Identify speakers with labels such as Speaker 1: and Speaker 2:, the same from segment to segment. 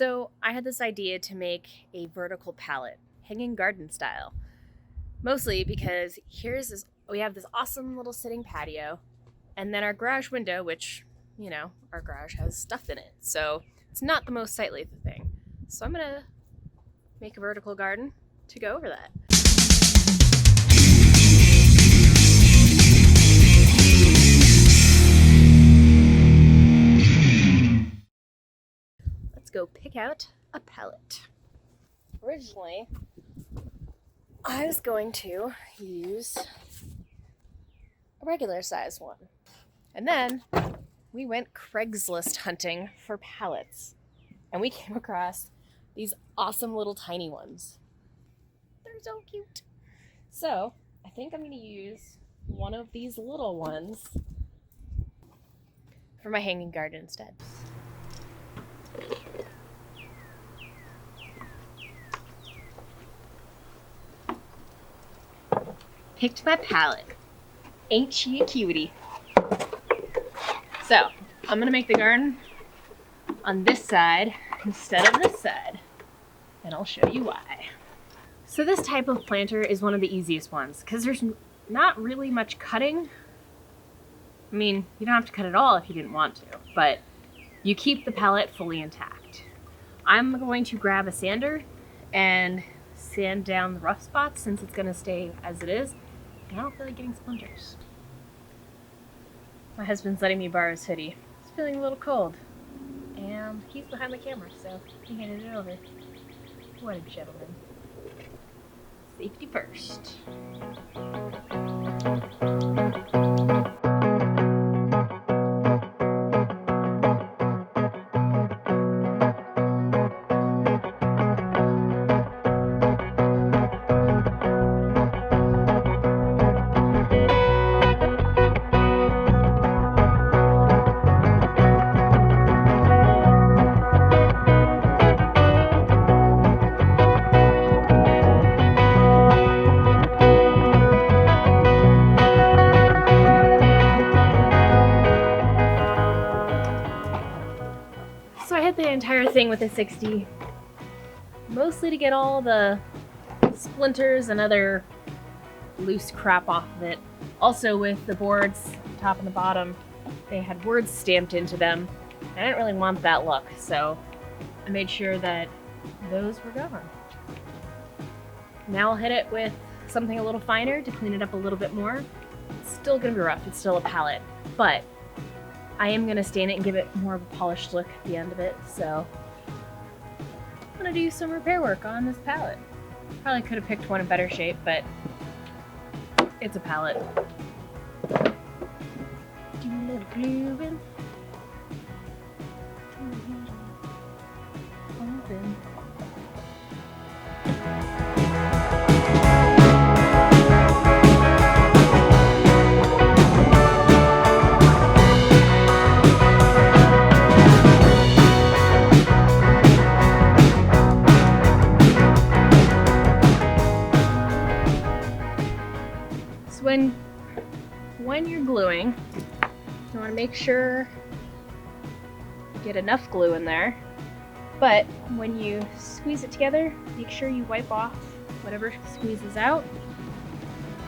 Speaker 1: So I had this idea to make a vertical pallet, hanging garden style. Mostly because we have this awesome little sitting patio, and then our garage window, which, our garage has stuff in it. So it's not the most sightly thing. So I'm gonna make a vertical garden to go over that. Let's go pick out a pallet. Originally, I was going to use a regular size one. And then we went Craigslist hunting for pallets. And we came across these awesome little tiny ones. They're so cute. So I think I'm going to use one of these little ones for my hanging garden instead. Picked my pallet. Ain't she a cutie? So I'm gonna make the garden on this side instead of this side, and I'll show you why. So this type of planter is one of the easiest ones because there's not really much cutting. I mean, you don't have to cut it all if you didn't want to, but you keep the pallet fully intact. I'm going to grab a sander and sand down the rough spots since it's gonna stay as it is. I don't feel like getting splinters. My husband's letting me borrow his hoodie. It's feeling a little cold. And he's behind the camera, so he handed it over. What a gentleman. Safety first. So I hit the entire thing with a 60, mostly to get all the splinters and other loose crap off of it. Also with the boards, top and the bottom, they had words stamped into them. I didn't really want that look, so I made sure that those were gone. Now I'll hit it with something a little finer to clean it up a little bit more. It's still gonna be rough, it's still a palette, but I am gonna stain it and give it more of a polished look at the end of it, so I'm gonna do some repair work on this palette. Probably could have picked one in better shape, but it's a palette. Do a little gluing. Open. When you're gluing, you want to make sure you get enough glue in there, but when you squeeze it together, make sure you wipe off whatever squeezes out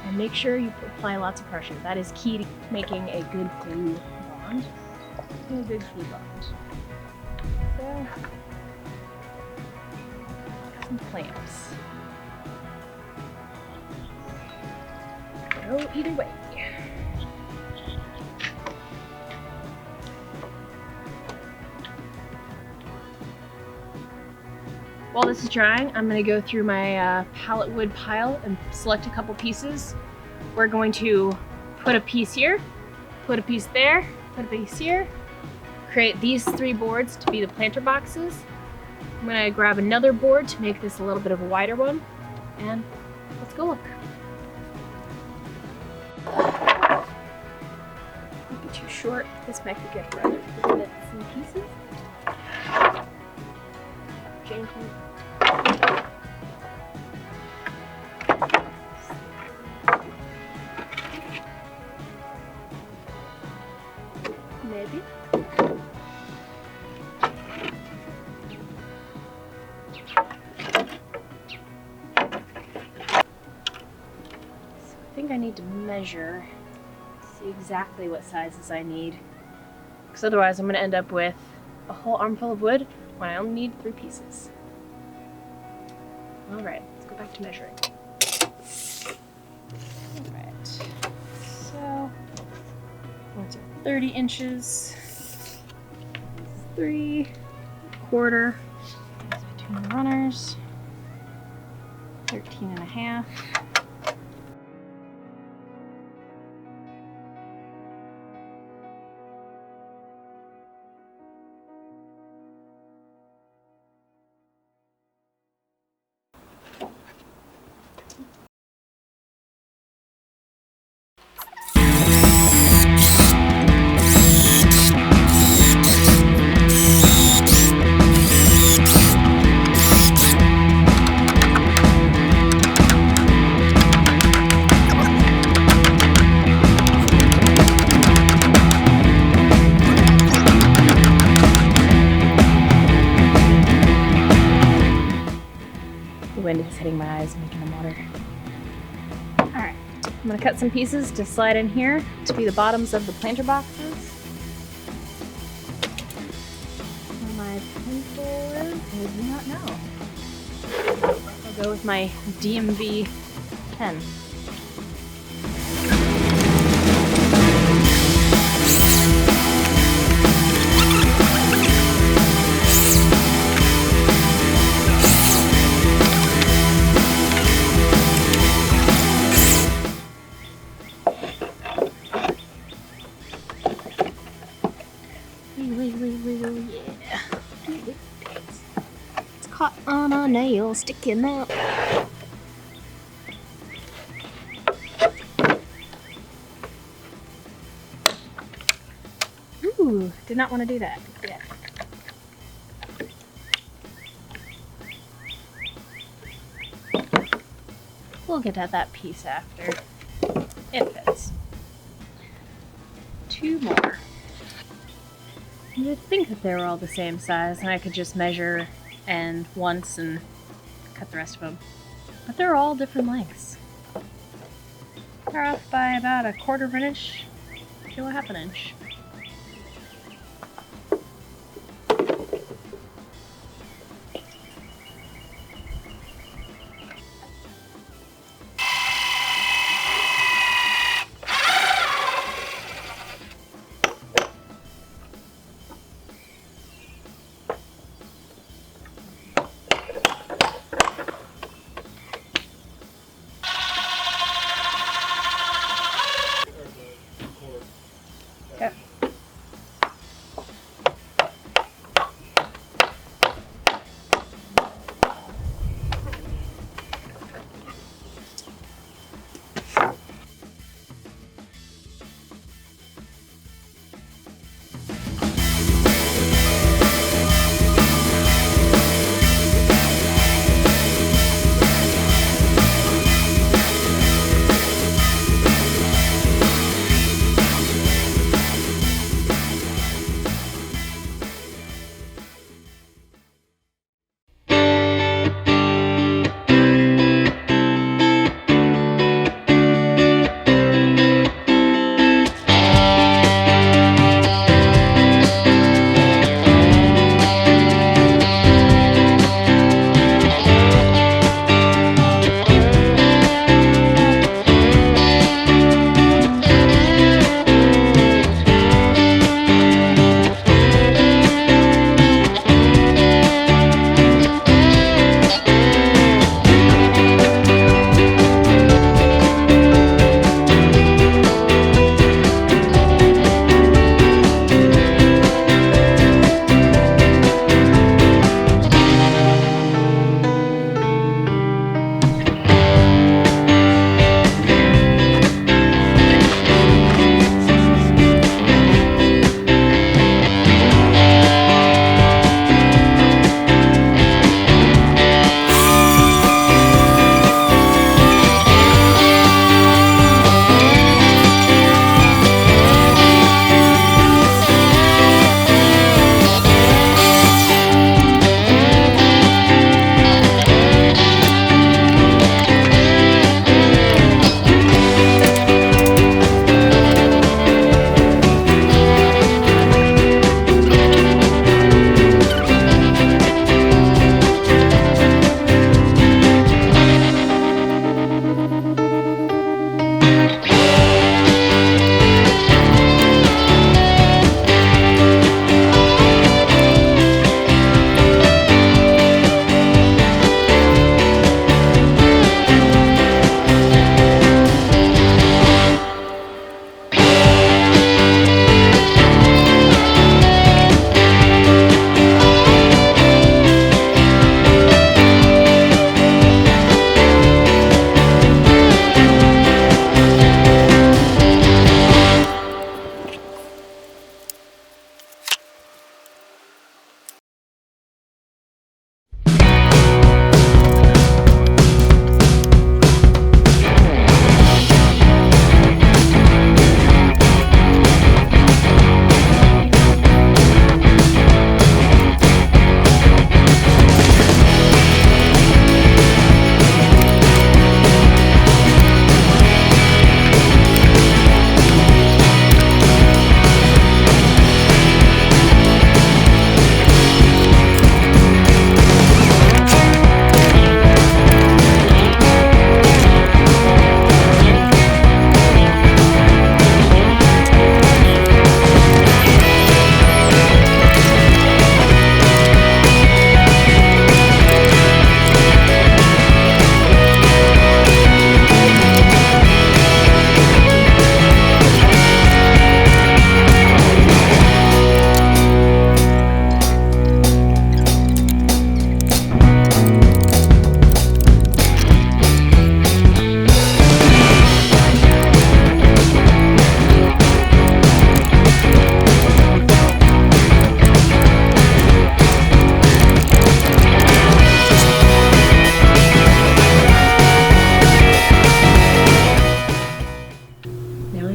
Speaker 1: and make sure you apply lots of pressure. That is key to making a good glue bond. A good glue bond. So, some clamps. Go either way. While this is drying, I'm going to go through my pallet wood pile and select a couple pieces. We're going to put a piece here, put a piece there, put a piece here, create these 3 boards to be the planter boxes. I'm going to grab another board to make this a little bit of a wider one, and let's go look. Might be too short. This might be good for other bits and pieces. Janky. Maybe. think I need to measure, see exactly what sizes I need, because otherwise I'm going to end up with a whole armful of wood when I only need 3 pieces. Alright, let's go back to measuring. Alright, so what's it, 30 inches, 3/4 between the runners, 13.5. The wind is hitting my eyes, making them water. Alright, I'm going to cut some pieces to slide in here to be the bottoms of the planter boxes. Where my pencil is, I do not know. I'll go with my DMV pen. Yeah. It's caught on a nail sticking out. Ooh, did not want to do that. Yeah. We'll get at that piece after. It fits. 2 more. You'd think that they were all the same size and I could just measure and once and cut the rest of them. But they're all different lengths. They're off by about 1/4 of an inch to 1/2 inch. Okay.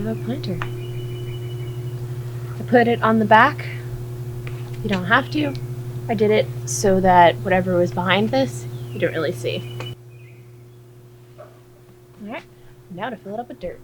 Speaker 1: have a planter. I put it on the back. You don't have to. I did it so that whatever was behind this, you don't really see. Alright, now to fill it up with dirt.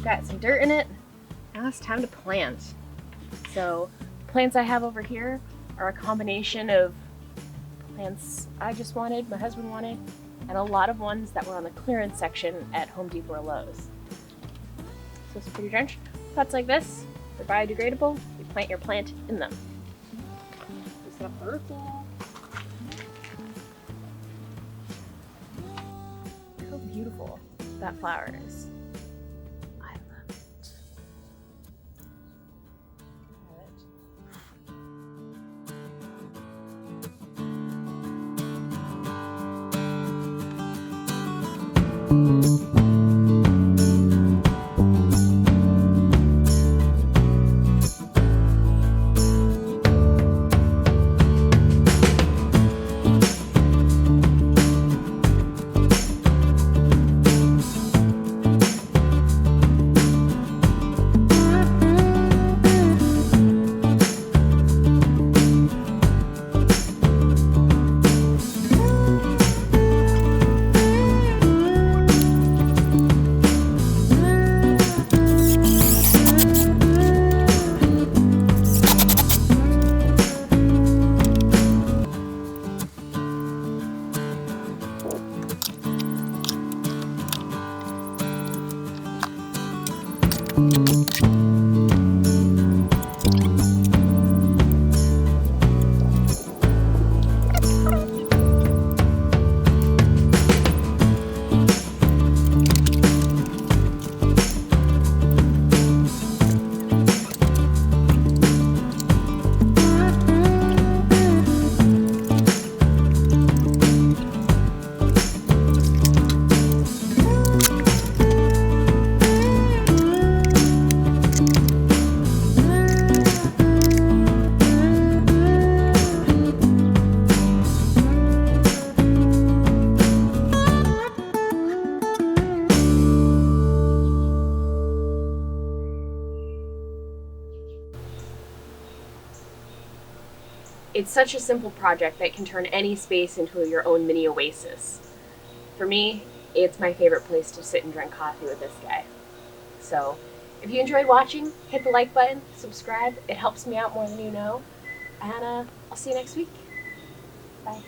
Speaker 1: Got some dirt in it. Now it's time to plant. So plants I have over here are a combination of plants I just wanted, my husband wanted, and a lot of ones that were on the clearance section at Home Depot or Lowe's. So it's pretty trench. Pots like this, they're biodegradable. You plant your plant in them. Is that purple? Look how beautiful that flower is. It's such a simple project that can turn any space into your own mini oasis. For me, it's my favorite place to sit and drink coffee with this guy. So, if you enjoyed watching, hit the like button, subscribe. It helps me out more than you know. And I'll see you next week. Bye.